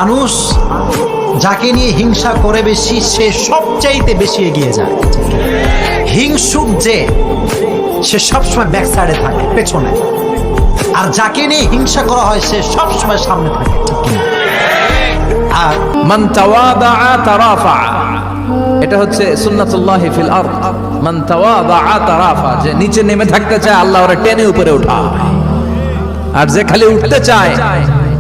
মানুষ যাকে নিয়ে হিংসা করে বেশি সে সবচাইতে বেশি এগিয়ে যায়। হিংসুক যে সে সবসময় ব্যাক সাইডে থাকে, পেছনে। আর যাকে নিয়ে হিংসা করা হয় সে সবসময় সামনে থাকে, ঠিক কিনা? আর মান তাওয়াদা তারাফা, এটা হচ্ছে সুন্নাতুল্লাহি ফিল আরদ। মান তাওয়াদা তারাফা, যে নিচে নেমে থাকতে চায় আল্লাহ ওরে টেনে উপরে উঠায়, আর যে খালি উঠতে চায়,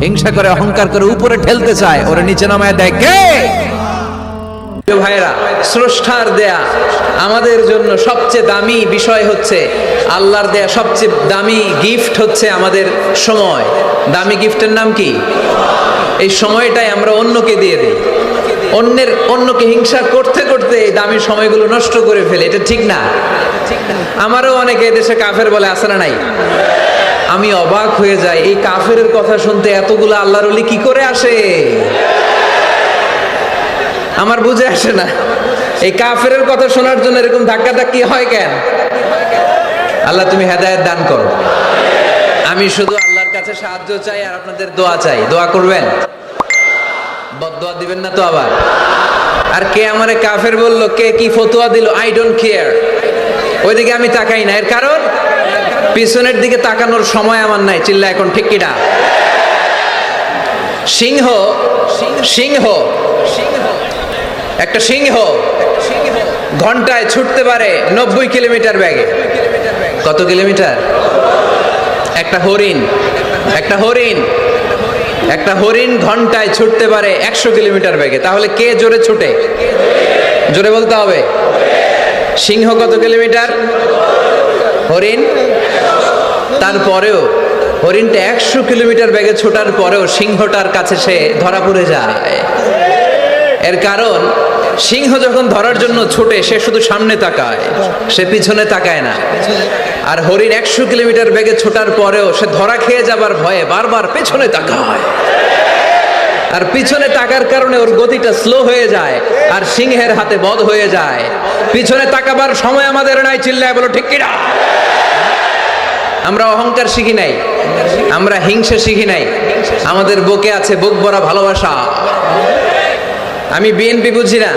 হিংসা করে অহংকার করে উপরে ঠেলতে চায়, ওরে নিচে নামায় দেয় কে? ভাইরা, স্রষ্টার দেয়া আমাদের জন্য সবচেয়ে দামি বিষয় হচ্ছে, আল্লাহর দেয়া সবচেয়ে দামি গিফট হচ্ছে আমাদের সময়। দামি গিফটের নাম কি? এই সময়টাই আমরা অন্যকে দিয়ে দিই। অন্যকে হিংসা করতে করতে এই দামি সময়গুলো নষ্ট করে ফেলে। এটা ঠিক না? আমারও অনেকে এদেশে কাফের বলে, আছে না নাই? আমি অবাক হয়ে যাই, এই কাফেরের কথা শুনতে এতগুলো আল্লাহর ওলি কি করে আসে? আমার বুঝে আসে না, এই কাফেরের কথা শোনার জন্য এরকম ধাক্কা ধাক্কি হয় কেন? আল্লাহ তুমি হেদায়েত দান করো। আমি শুধু আল্লাহর কাছে সাহায্য চাই আর আপনাদের দোয়া চাই। দোয়া করবেন, বদদোয়া দিবেন না তো আবার। আর কে আমারে কাফের বললো, কে কি ফতোয়া দিল, আই ডোন্ট কেয়ার, ওইদিকে আমি তাকাই না। এর কারণ পিছনের দিকে তাকানোর সময় আমার নাই। চিল্লা এখন ঠিক কিনা? সিংহ সিংহ একটা সিংহ ঘন্টায় ছুটতে পারে 90 কিলোমিটার বেগে। কত কিলোমিটার? একটা হরিণ ঘন্টায় ছুটতে পারে 100 কিলোমিটার বেগে। তাহলে কে জোরে ছুটে? জোরে বলতে হবে। সিংহ কত কিলোমিটার? হরিণ। তারপরেও হরিণটা 100 কিলোমিটার বেগে ছোটার পরেও সিংহটার কাছে সে ধরা পড়ে যায়। এর কারণ সিংহ যখন ধরার জন্য ছোটে সে শুধু সামনে তাকায়, সে পিছনে তাকায় না। আর হরিণ 100 কিলোমিটার বেগে ছোটার পরেও সে ধরা খেয়ে যাবার ভয়ে বারবার পেছনে তাকায়। আর পিছনে তাকার কারণে ওর গতিটা স্লো হয়ে যায় আর সিংহের হাতে বধ হয়ে যায়। পিছনে তাকাবার সময় আমাদের নাই। চিল্লায় বলো ঠিক কিনা? আমরা অহংকার শিখি নাই, আমরা হিংসা শিখি নাই। আমাদের বুকে আছে বুক ভরা ভালোবাসা। আমি বিএনপি বুঝি না,